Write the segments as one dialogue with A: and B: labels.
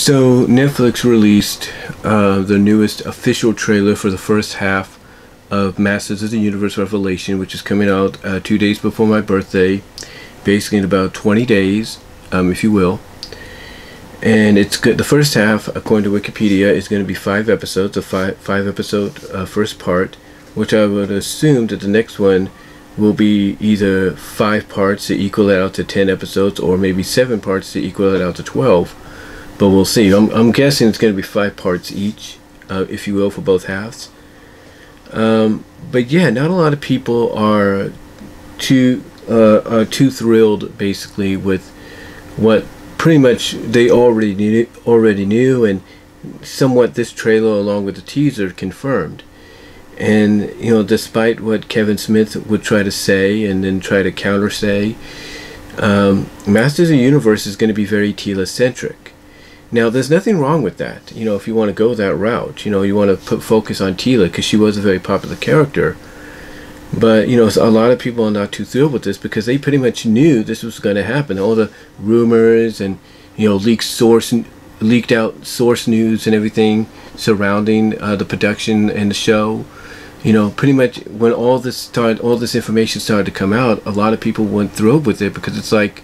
A: So Netflix released the newest official trailer for the first half of Masters of the Universe Revelation, which is coming out 2 days before my birthday, basically in about 20 days, if you will. And it's good. The first half, according to Wikipedia, is going to be 5 episodes, a five episode first part, which I would assume that the next one will be either 5 parts to equal it out to 10 episodes, or maybe 7 parts to equal it out to 12. But we'll see. I'm guessing it's going to be 5 parts each, if you will, for both halves. But yeah, not a lot of people are too thrilled, basically, with what pretty much they already knew, and somewhat this trailer, along with the teaser, confirmed. And you know, despite what Kevin Smith would try to say and then try to counter say, Masters of the Universe is going to be very Teela centric. Now, there's nothing wrong with that. You know, if you want to go that route, you know, you want to put focus on Teela because she was a very popular character. But, you know, a lot of people are not too thrilled with this because they pretty much knew this was going to happen. All the rumors and, you know, leaked out source news and everything surrounding the production and the show. You know, pretty much when all this information started to come out, a lot of people weren't thrilled with it because it's like,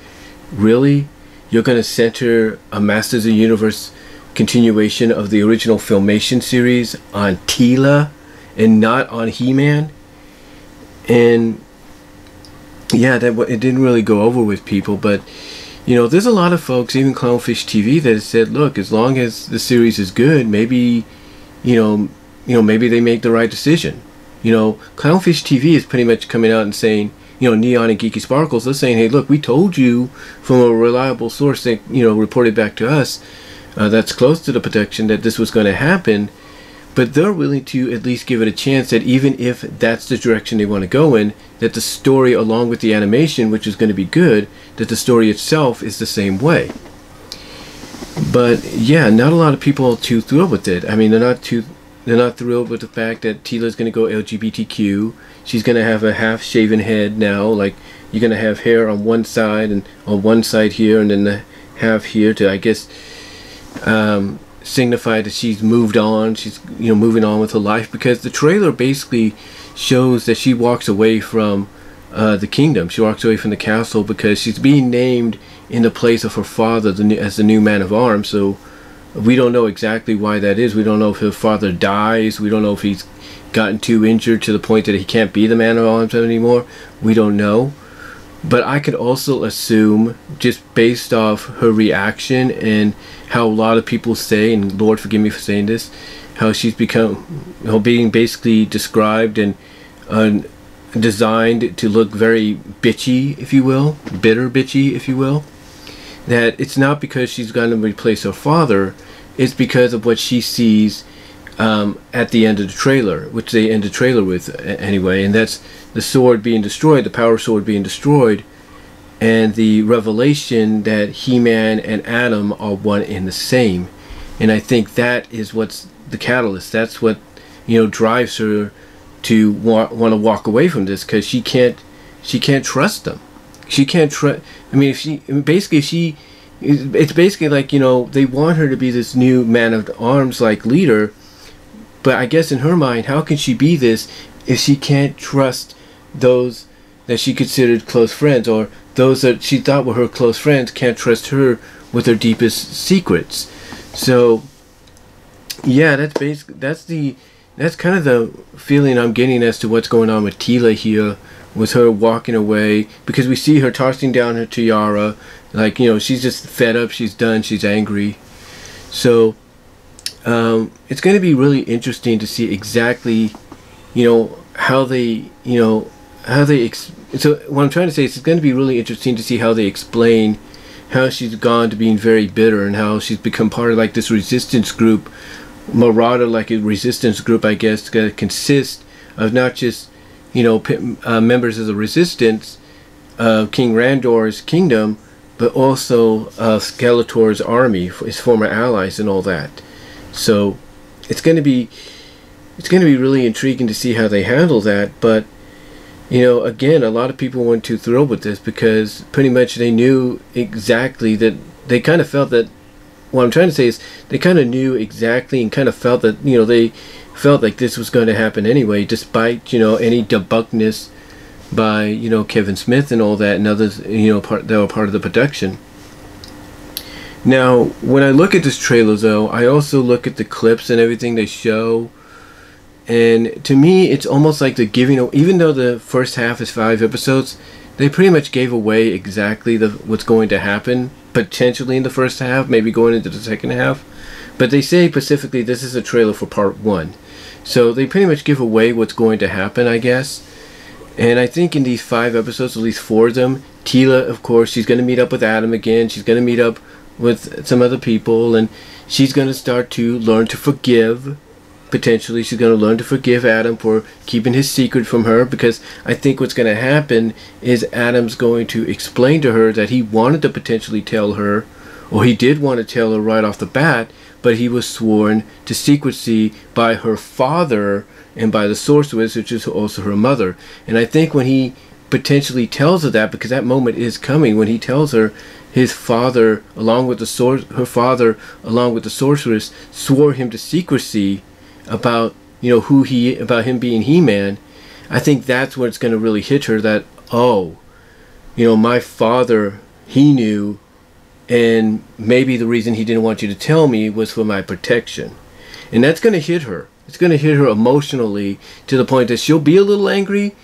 A: really? You're going to center a Masters of the Universe continuation of the original Filmation series on Teela and not on He-Man? And yeah, it didn't really go over with people. But you know, there's a lot of folks, even Clownfish TV, that said, look, as long as the series is good, maybe maybe they make the right decision. You know, Clownfish TV is pretty much coming out and saying, you know, Neon and Geeky Sparkles, they're saying, hey, look, we told you from a reliable source that, you know, reported back to us that's close to the production that this was going to happen. But they're willing to at least give it a chance that even if that's the direction they want to go in, that the story, along with the animation, which is going to be good, that the story itself is the same way. But yeah, not a lot of people are too thrilled with it. I mean, they're not thrilled with the fact that Teela's going to go LGBTQ. She's going to have a half-shaven head now. Like, you're going to have hair on one side and on one side here, and then the half here to, I guess, signify that she's moved on. She's, you know, moving on with her life, because the trailer basically shows that she walks away from the kingdom. She walks away from the castle because she's being named in the place of her father as the new man of arms. So we don't know exactly why that is. We don't know if her father dies. We don't know if he's gotten too injured to the point that he can't be the man of arms anymore. We don't know. But I could also assume, just based off her reaction and how a lot of people say, and Lord forgive me for saying this, how she's become, you know, being basically described and designed to look very bitchy, if you will, bitter bitchy, if you will, that it's not because she's going to replace her father, it's because of what she sees at the end of the trailer, which they end the trailer with anyway, and that's the sword being destroyed, the power sword being destroyed, and the revelation that He-Man and Adam are one and the same. And I think that is what's the catalyst. That's what, you know, drives her to want to walk away from this, because she can't trust them. She can't trust. I mean, it's basically like, you know, they want her to be this new man of arms like leader, but I guess in her mind, how can she be this if she can't trust those that she considered close friends, or those that she thought were her close friends can't trust her with her deepest secrets? So yeah, that's kind of the feeling I'm getting as to what's going on with Teela here, with her walking away, because we see her tossing down her tiara, like, you know, she's just fed up, she's done, she's angry. So it's going to be really interesting to see exactly, you know, so what I'm trying to say is, it's going to be really interesting to see how they explain how she's gone to being very bitter, and how she's become part of like this resistance group, Marauder, like a resistance group, I guess, going to consist of not just, you know, members of the resistance, King Randor's kingdom, but also Skeletor's army, his former allies and all that. So it's going to be really intriguing to see how they handle that. But you know, again, a lot of people weren't too thrilled with this because pretty much they knew exactly that, they kind of felt that what I'm trying to say is they kind of knew exactly and kind of felt that, you know, they felt like this was going to happen anyway, despite, you know, any debunkness by, you know, Kevin Smith and all that and others, you know, that were part of the production. Now, when I look at this trailer, though, I also look at the clips and everything they show. And to me, it's almost like they're giving, even though the first half is 5 episodes, they pretty much gave away exactly what's going to happen, potentially in the first half, maybe going into the second half. But they say specifically this is a trailer for part 1. So they pretty much give away what's going to happen, I guess. And I think in these 5 episodes, at least 4 of them, Teela, of course, she's going to meet up with Adam again. She's going to meet up with some other people, and she's going to start to learn to forgive. Potentially she's going to learn to forgive Adam for keeping his secret from her, because I think what's going to happen is Adam's going to explain to her that he wanted to potentially tell her, or he did want to tell her right off the bat, but he was sworn to secrecy by her father and by the sorceress, which is also her mother. And I think when he potentially tells her that, because that moment is coming, when he tells her his father along with the her father along with the sorceress swore him to secrecy about, you know, about him being He-Man, I think that's when it's going to really hit her that, oh, you know, my father, he knew, and maybe the reason he didn't want you to tell me was for my protection. And that's going to hit her. It's going to hit her emotionally to the point that she'll be a little angry,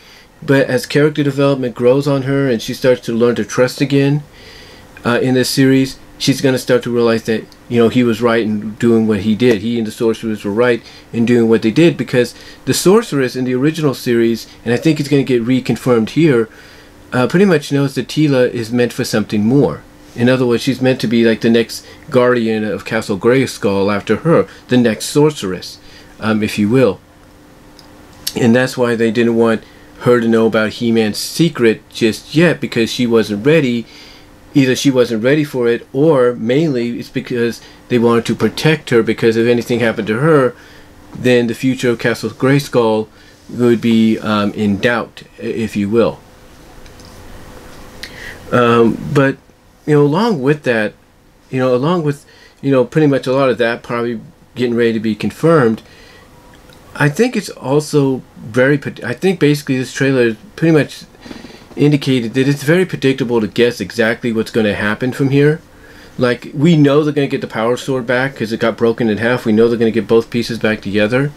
A: but as character development grows on her and she starts to learn to trust again in this series, she's going to start to realize that, you know, he was right in doing what he did. He and the sorceress were right in doing what they did, because the sorceress in the original series, and I think it's going to get reconfirmed here, pretty much knows that Teela is meant for something more. In other words, she's meant to be like the next guardian of Castle Grayskull after her, the next sorceress, if you will. And that's why they didn't want her to know about He-Man's secret just yet, because she wasn't ready. Either she wasn't ready for it, or mainly it's because they wanted to protect her, because if anything happened to her, then the future of Castle Grayskull would be in doubt, if you will. But, you know, along with that, you know, along with, you know, pretty much a lot of that probably getting ready to be confirmed, I think it's also I think basically this trailer pretty much indicated that it's very predictable to guess exactly what's going to happen from here. Like, we know they're going to get the Power Sword back because it got broken in half. We know they're going to get both pieces back together.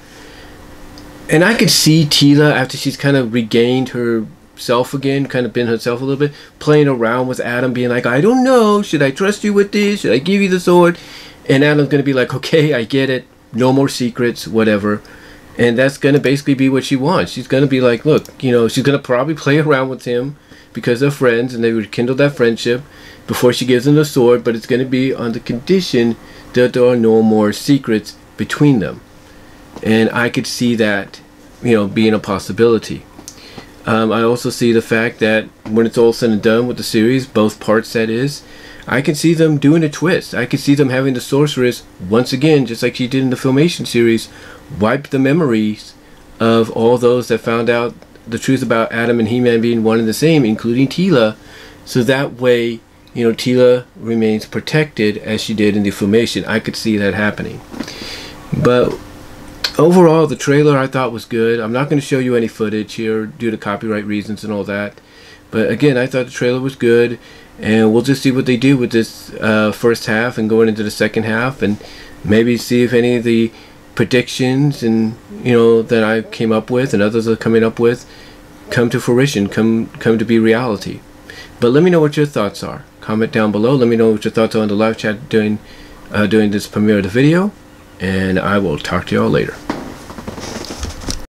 A: And I could see Teela, after she's kind of regained herself again, kind of been herself a little bit, playing around with Adam, being like, I don't know, should I trust you with this? Should I give you the sword? And Adam's going to be like, okay, I get it. No more secrets, whatever. And that's going to basically be what she wants. She's going to be like, look, you know, she's going to probably play around with him because they're friends and they would rekindle that friendship before she gives him the sword, but it's going to be on the condition that there are no more secrets between them. And I could see that, you know, being a possibility. I also see the fact that when it's all said and done with the series, both parts that is, I can see them doing a twist. I could see them having the sorceress, once again, just like she did in the Filmation series, wipe the memories of all those that found out the truth about Adam and He-Man being one and the same, including Teela, so that way, you know, Teela remains protected as she did in the Filmation. I could see that happening. But overall, the trailer I thought was good. I'm not going to show you any footage here due to copyright reasons and all that. But again, I thought the trailer was good, and we'll just see what they do with this first half and going into the second half, and maybe see if any of the predictions and, you know, that I came up with and others are coming up with come to fruition, come to be reality. But let me know what your thoughts are. Comment down below. Let me know what your thoughts are in the live chat during this premiere of the video, and I will talk to y'all later.